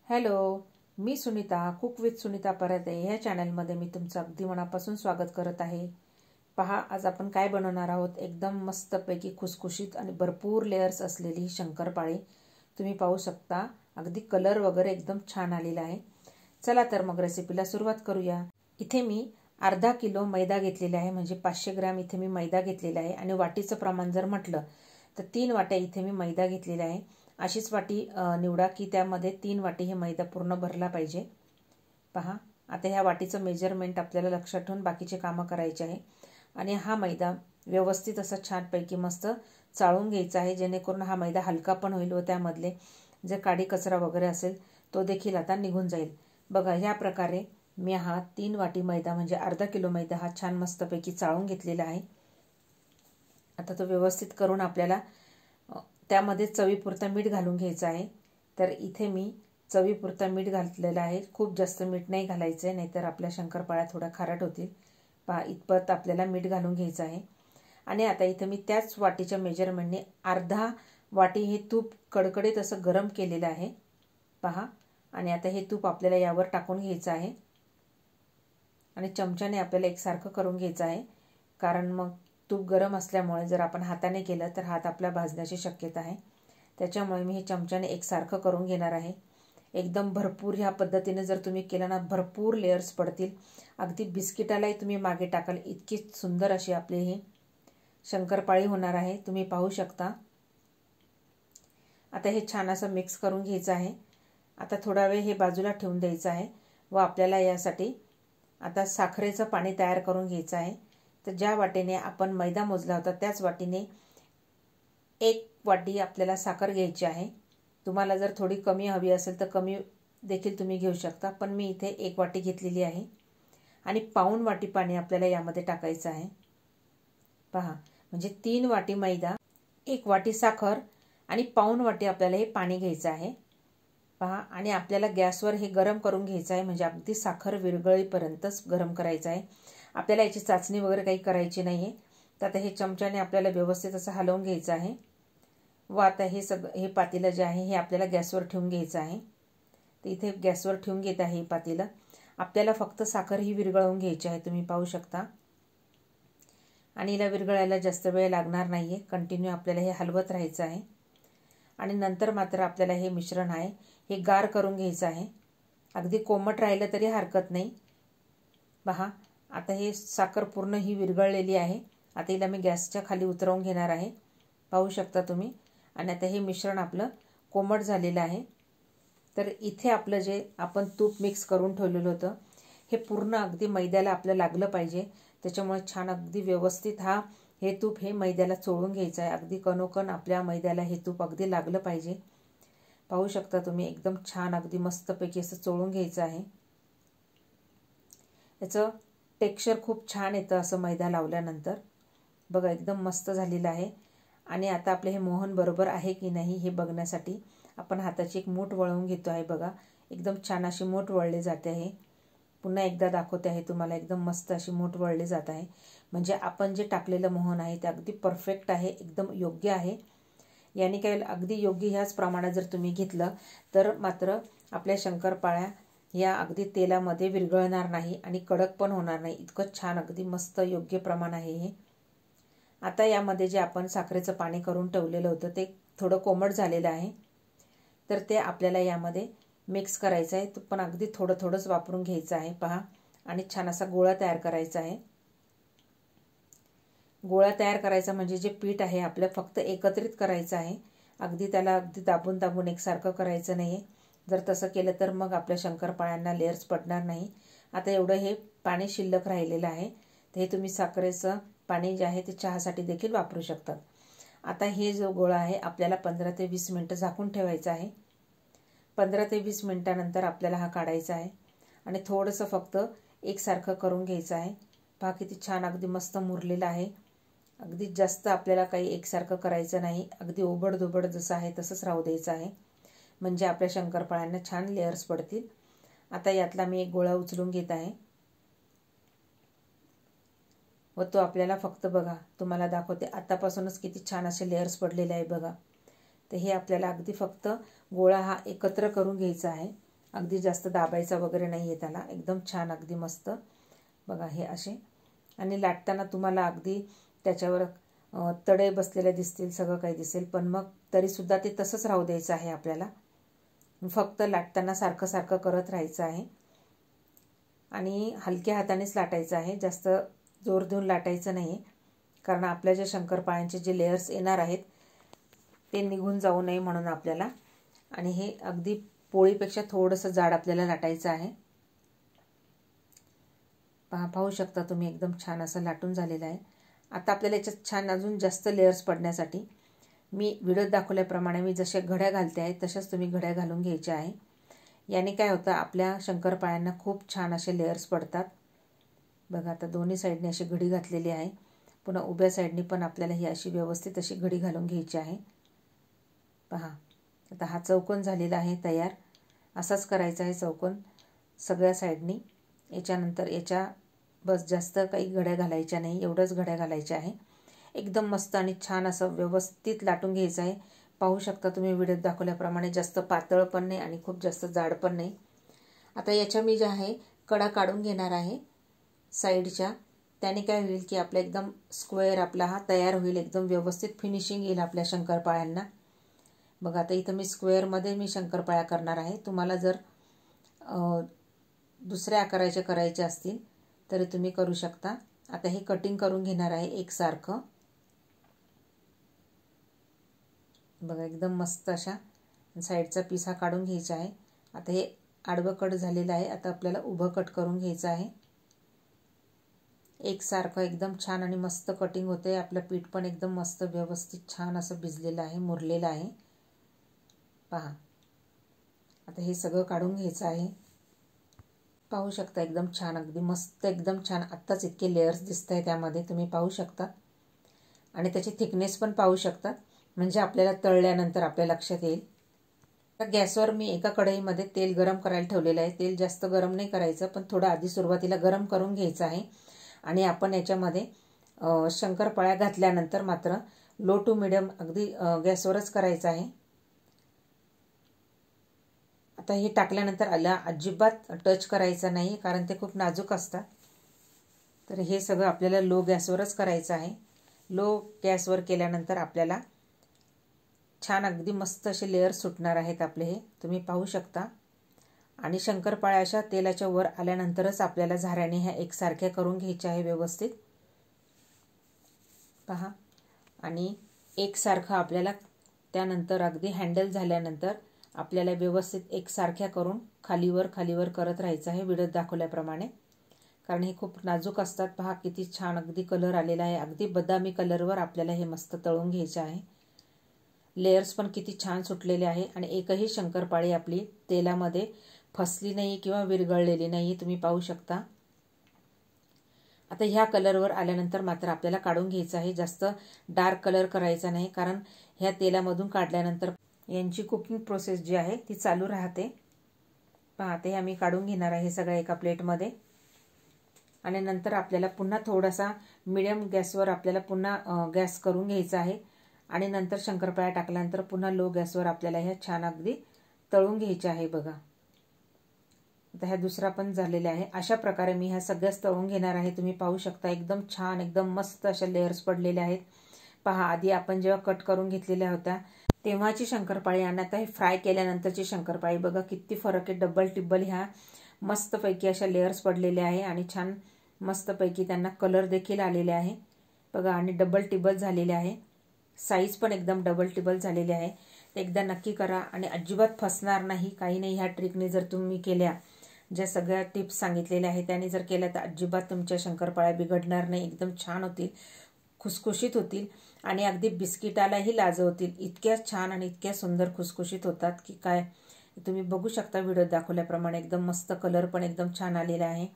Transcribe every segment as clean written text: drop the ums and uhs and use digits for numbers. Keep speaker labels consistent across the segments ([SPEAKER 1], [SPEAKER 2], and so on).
[SPEAKER 1] Hello, me Sunita cook with Sunita परत आहे. ह्या चॅनलमध्ये मी तुमचं अगदी मनापासून स्वागत करत आहे. पहा, आज आपण काय बनवणार आहोत. एकदम मस्तपैकी खुसखुशीत आणि भरपूर लेयर्स असलेली ही शंकरपाळी. तुम्ही पाहू शकता, अगदी कलर वगैरे एकदम छान आलेला आहे. चला तर मग रेसिपीला सुरुवात करूया. इथे मी अर्धा किलो मैदा घेतलेला आहे, म्हणजे 500 ग्रॅम इथे मी मैदा घेतलेला आहे. आणि वाटीचं प्रमाण जर म्हटलं तर 3 वाट्या इथे मी मैदा घेतलेला आहे. अशीच वाटी निवडा की त्यामध्ये 3 वाटी हे मैदा पूर्ण भरला पाहिजे. पहा, आता ह्या वाटीचं मेजरमेंट आपल्याला लक्षात ठेवून बाकीचे कामं करायचे आहे. आणि हा मैदा व्यवस्थित असा छानपैकी मस्त चाळून घ्यायचा आहे, जेणेकरून हा मैदा हलका पण होईल व त्यामधले जे काडी कचरा वगैरे असेल तो देखील आता निघून जाईल. बघा, ह्या प्रकारे मी हा 3 वाटी मैदा म्हणजे अर्धा किलो मैदा हा छान मस्तपैकी चाळून घेतलेला आहे. आता तो व्यवस्थित करून आपल्याला त्यामध्ये चवीपुरता मीठ घालून घ्यायचं आहे. तर इथे मी चवीपुरता मीठ घातलेलं आहे. खूप जास्त मीठ नाही घालायचं आहे, नाहीतर आपल्या शंकरपाळ्या थोड्या खारट होतील. पहा, इतपत आपल्याला मीठ घालून घ्यायचं आहे. आणि आता इथे मी त्याच वाटीच्या मेजरमेंटने अर्धा वाटी हे तूप कडकडीत असं गरम केलेलं आहे. पहा, आणि आता हे तूप आपल्याला यावर टाकून घ्यायचं आहे आणि चमच्याने आपल्याला एकसारखं करून घ्यायचं आहे. कारण मग तूप गरम असल्यामुळे जर आपण हाताने केलं तर हात आपला भाजण्याची शक्यता आहे. त्याच्यामुळे मी हे चमच्याने एकसारखं करून घेणार आहे. एकदम भरपूर ह्या पद्धतीने जर तुम्ही केलं ना, भरपूर लेयर्स पडतील. अगदी बिस्किटालाही तुम्ही मागे टाकाल इतकी सुंदर अशी आपली ही शंकरपाळी होणार आहे. तुम्ही पाहू शकता. आता हे छान असं मिक्स करून घ्यायचं आहे. आता थोडा वेळ हे बाजूला ठेवून द्यायचं आहे व आपल्याला यासाठी आता साखरेचं पाणी तयार करून घ्यायचं आहे. तर ज्या वाटीने आपण मैदा मोजला होता त्याच वाटीने 1 वाटी आपल्याला साखर घ्यायची आहे. तुम्हाला जर थोडी कमी हवी असेल तर कमी देखील तुम्ही घेऊ शकता, पण मी इथे 1 वाटी घेतलेली आहे. आणि पाऊण वाटी पाणी आपल्याला यामध्ये टाकायचं आहे. पहा, म्हणजे 3 वाटी मैदा, 1 वाटी साखर आणि पाऊण वाटी आपल्याला हे पाणी घ्यायचं आहे. पहा, आणि आपल्याला गॅसवर हे गरम करून घ्यायचं आहे, म्हणजे अगदी साखर विरघळीपर्यंतच गरम करायचं आहे. आपल्याला याची चाचणी वगैरे काही करायची नाही आहे. तर आता हे चमच्याने आपल्याला व्यवस्थित असं हलवून घ्यायचं आहे. व आता हे पातेलं जे आहे हे आपल्याला गॅसवर ठेवून घ्यायचं आहे. तर इथे गॅसवर ठेवून घेत आहे हे पातेलं. आपल्याला फक्त साखर ही विरघळवून घ्यायची आहे. तुम्ही पाहू शकता. आणि हिला विरघळायला जास्त वेळ लागणार नाही आहे. कंटिन्यू आपल्याला हे हलवत राहायचं आहे. आणि नंतर मात्र आपल्याला हे मिश्रण आहे हे गार करून घ्यायचं आहे. अगदी कोमट राहिलं तरी हरकत नाही. पहा, आता हे साखर पूर्ण ही विरघळलेली आहे. आता हिला मी गॅसच्या खाली उतरवून घेणार आहे. पाहू शकता तुम्ही. आणि आता हे मिश्रण आपलं कोमट झालेलं आहे. तर इथे आपलं जे आपण तूप मिक्स करून ठेवलेलं होतं हे पूर्ण अगदी मैद्याला आपलं लागलं पाहिजे. त्याच्यामुळे छान अगदी व्यवस्थित हे तूप हे मैद्याला चोळून घ्यायचं आहे. अगदी कणोकण आपल्या मैद्याला हे तूप अगदी लागलं पाहिजे. पाहू शकता तुम्ही. एकदम छान अगदी मस्तपैकी असं चोळून घ्यायचं आहे. याचं टेक्स्चर खूप छान येतं असं मैदा लावल्यानंतर. बघा, एकदम मस्त झालेलं आहे. आणि आता आपले हे मोहन बरोबर आहे की नाही हे बघण्यासाठी आपण हाताची एक मूठ वळवून घेतो आहे. बघा, एकदम छान अशी मूठ वळली जाते आहे. पुन्हा एकदा दाखवते आहे तुम्हाला. एकदम मस्त अशी मूठ वळली जात आहे. म्हणजे आपण जे टाकलेलं मोहन आहे ते अगदी परफेक्ट आहे, एकदम योग्य आहे. याने काय अगदी योग्य ह्याच प्रमाणात जर तुम्ही घेतलं तर मात्र आपल्या शंकरपाळ्या या अगदी तेलामध्ये विरघळणार नाही आणि कडक पण होणार नाही. इतकं छान अगदी मस्त योग्य प्रमाण आहे हे. आता यामध्ये जे आपण साखरेचं पाणी करून ठेवलेलं होतं ते थोडं कोमट झालेलं आहे. तर ते आपल्याला यामध्ये मिक्स करायचं आहे. पण अगदी थोडं थोडंच वापरून घ्यायचं आहे. पहा, आणि छान असा गोळा तयार करायचा आहे. गोळा तयार करायचा म्हणजे जे पीठ आहे आपलं फक्त एकत्रित करायचं आहे. अगदी त्याला अगदी दाबून दाबून एकसारखं करायचं नाही आहे. जर तसं केलं तर मग आपल्या शंकरपाळ्यांना लेयर्स पडणार नाही. आता एवढं हे पाणी शिल्लक राहिलेलं आहे. तर हे तुम्ही साखरेचं पाणी जे आहे ते चहासाठी देखील वापरू शकतात. आता हे जो गोळा आहे आपल्याला 15 ते 20 मिनटं झाकून ठेवायचा आहे. 15 ते 20 मिनटानंतर आपल्याला हा काढायचा आहे आणि थोडंसं फक्त एकसारखं करून घ्यायचं आहे. पहा, किती छान अगदी मस्त मुरलेलं आहे. अगदी जास्त आपल्याला काही एकसारखं करायचं नाही. अगदी ओबडधोबड जसं आहे तसंच राहू द्यायचं आहे, म्हणजे आपल्या शंकरपाळ्यांना छान लेयर्स पडतील. आता यातला मी एक गोळा उचलून घेत आहे व तो आपल्याला फक्त बघा तुम्हाला दाखवते आतापासूनच किती छान असे लेयर्स पडलेले आहे बघा. तर हे आपल्याला अगदी फक्त गोळा हा एकत्र करून घ्यायचा आहे अगदी जास्त दाबायचा वगैरे नाही आहे त्याला, एकदम छान अगदी मस्त बघा हे असे. आणि लाटताना तुम्हाला अगदी त्याच्यावर तडे बसलेले दिसतील, सगळं काही दिसेल, पण मग तरीसुद्धा ते तसंच राहू द्यायचं आहे आपल्याला. फक्त लाटताना सारखं सारखं करत राहायचं आहे आणि हलक्या हातानेच लाटायचं आहे, जास्त जोर देऊन लाटायचं नाही, कारण आपल्या ज्या शंकरपाळ्यांचे जे लेयर्स येणार आहेत ते निघून जाऊ नये म्हणून आपल्याला. आणि हे अगदी पोळीपेक्षा थोडंसं जाड आपल्याला लाटायचं आहे. पाहू शकता तुम्ही, एकदम छान असं लाटून झालेलं आहे. आता आपल्याला याच्यात छान अजून जास्त लेयर्स पडण्यासाठी मी व्हिडिओत दाखवल्याप्रमाणे मी जसे घड्या घालते आहे तशाच तुम्ही घड्या घालून घ्यायच्या आहे. याने काय होतं, आपल्या शंकरपाळ्यांना खूप छान असे लेयर्स पडतात. बघा आता दोन्ही साईडने अशी घडी घातलेली आहे, पुन्हा उभ्या साईडने पण आपल्याला ही अशी व्यवस्थित अशी घडी घालून घ्यायची आहे. पहा आता हा चौकोन झालेला आहे तयार. असाच करायचा आहे चौकोन सगळ्या साईडनी. याच्यानंतर याच्या बस जास्त काही घड्या घालायच्या नाही, एवढंच घड्या घालायच्या आहे. एकदम मस्त आणि छान असं व्यवस्थित लाटून घ्यायचं आहे. पाहू शकता तुम्ही व्हिडिओत दाखवल्याप्रमाणे, जास्त पातळ पण नाही आणि खूप जास्त जाड पण नाही. आता याच्या मी ज्या आहे कडा काढून घेणार आहे साईडच्या. त्याने काय होईल की आपला एकदम स्क्वेअर आपला हा तयार होईल, एकदम व्यवस्थित फिनिशिंग येईल आपल्या शंकरपाळ्यांना. बघा आता इथं मी स्क्वेअरमध्ये मी शंकरपाळ्या करणार आहे. तुम्हाला जर दुसऱ्या आकाराचे करायचे असतील तरी तुम्ही करू शकता. आता हे कटिंग करून घेणार आहे एकसारखं. बघा एकदम मस्त अशा साईडचा पीस हा काढून घ्यायचा आहे. आता हे आडवं कट झालेलं आहे, आता आपल्याला उभं कट करून घ्यायचं आहे. एकसारखं एकदम छान आणि मस्त कटिंग होते. आपलं पीठ पण एकदम मस्त व्यवस्थित छान असं भिजलेलं आहे, मुरलेलं आहे. पहा आता हे सगळं काढून घ्यायचं आहे. पाहू शकता एकदम छान, अगदी मस्त, एकदम छान. आत्ताच इतके लेयर्स दिसत आहे त्यामध्ये, तुम्ही पाहू शकता. आणि त्याची थिकनेस पण पाहू शकता, म्हणजे आपल्याला तळल्यानंतर आपल्या लक्षात येईल. गॅसवर मी एका कढईमध्ये तेल गरम करायला ठेवलेलं आहे. तेल जास्त गरम नाही करायचं, पण थोडं आधी सुरुवातीला गरम करून घ्यायचं आहे. आणि आपण याच्यामध्ये शंकरपाळ्या घातल्यानंतर मात्र लो टू मिडियम अगदी गॅसवरच करायचं आहे. आता हे टाकल्यानंतर आला अजिबात टच करायचा नाही, कारण ते खूप नाजूक असतात. तर हे सगळं आपल्याला लो गॅसवरच करायचं आहे. लो गॅसवर केल्यानंतर आपल्याला छान अगदी मस्त असे लेयर सुटणार आहेत आपले, हे तुम्ही पाहू शकता. आणि शंकरपाळ्या अशा तेलाच्या वर आल्यानंतरच आपल्याला झाऱ्याने ह्या एकसारख्या करून घ्यायच्या आहे व्यवस्थित. पहा आणि एकसारखं आपल्याला त्यानंतर अगदी हँडल झाल्यानंतर आपल्याला व्यवस्थित एकसारख्या करून खालीवर करत राहायचं आहे व्हिडिओत दाखवल्याप्रमाणे, कारण हे खूप नाजूक असतात. पहा किती छान अगदी कलर आलेला आहे, अगदी बदामी कलरवर आपल्याला हे मस्त तळून घ्यायचे आहे. लेयर्स पण किती छान सुटलेले आहे आणि एकही शंकरपाळी आपली तेलामध्ये फसली नाही किंवा विरघळलेली नाही, तुम्ही पाहू शकता. आता ह्या कलरवर आल्यानंतर मात्र आपल्याला काढून घ्यायचं आहे. जास्त डार्क कलर करायचा नाही, कारण ह्या तेलामधून काढल्यानंतर यांची कुकिंग प्रोसेस जी आहे ती चालू राहते. पाहते आम्ही काढून घेणार आहे सगळं एका प्लेटमध्ये. आणि नंतर आपल्याला पुन्हा थोडासा मीडियम गॅसवर आपल्याला पुन्हा गॅस करून घ्यायचा आहे. आणि नंतर शंकरपाळ्या टाकल्यानंतर पुन्हा लो गॅसवर आपल्याला ह्या छान अगदी तळून घ्यायच्या आहे. बघा आता ह्या दुसरा पण झालेला आहे. अशा प्रकारे मी ह्या सगळ्याच तळून घेणार आहे. तुम्ही पाहू शकता एकदम छान, एकदम मस्त अशा लेयर्स पडलेल्या आहेत. पहा आधी आपण जेव्हा कट करून घेतलेल्या होत्या तेव्हाची शंकरपाळी आणि आता हे फ्राय केल्यानंतरची शंकरपाळी बघा किती फरक आहे. डबल टिब्बल ह्या मस्तपैकी अशा लेयर्स पडलेल्या आहे आणि छान मस्तपैकी त्यांना कलर देखील आलेले आहे. बघा आणि डबल टिब्बल झालेले आहे. साईज पण एकदम डबल टिबल झालेली आहे. ते एकदा नक्की करा आणि अजिबात फसणार नाही, काही नाही. ह्या ट्रिकने जर तुम्ही केल्या, ज्या सगळ्या टिप्स सांगितलेल्या आहेत त्याने जर केल्या तर अजिबात तुमच्या शंकरपाळ्या बिघडणार नाही. एकदम छान होतील, खुसखुशीत होतील आणि अगदी बिस्किटालाही लाजवतील. इतक्या छान आणि इतक्या सुंदर खुसखुशीत होतात की काय, तुम्ही बघू शकता व्हिडिओ दाखवल्याप्रमाणे. एकदम मस्त कलर पण एकदम छान आलेला आहे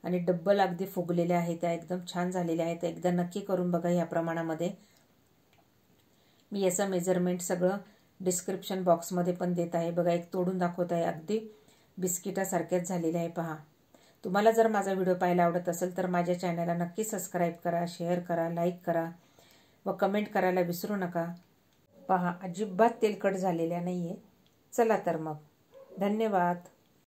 [SPEAKER 1] आणि डब्बल अगदी फुगलेल्या आहेत, त्या एकदम छान झालेल्या आहेत. एकदा नक्की करून बघा या प्रमाणामध्ये. मी याचं मेजरमेंट सगळं डिस्क्रिप्शन बॉक्समध्ये पण देत आहे. बघा एक तोडून दाखवत आहे, अगदी बिस्किटासारख्याच झालेले आहे. पहा तुम्हाला जर माझा व्हिडिओ पाहायला आवडत असेल तर माझ्या चॅनलला नक्की सबस्क्राईब करा, शेअर करा, लाईक करा व कमेंट करायला विसरू नका. पहा अजिबात तेलकट झालेल्या नाही आहे. चला तर मग धन्यवाद.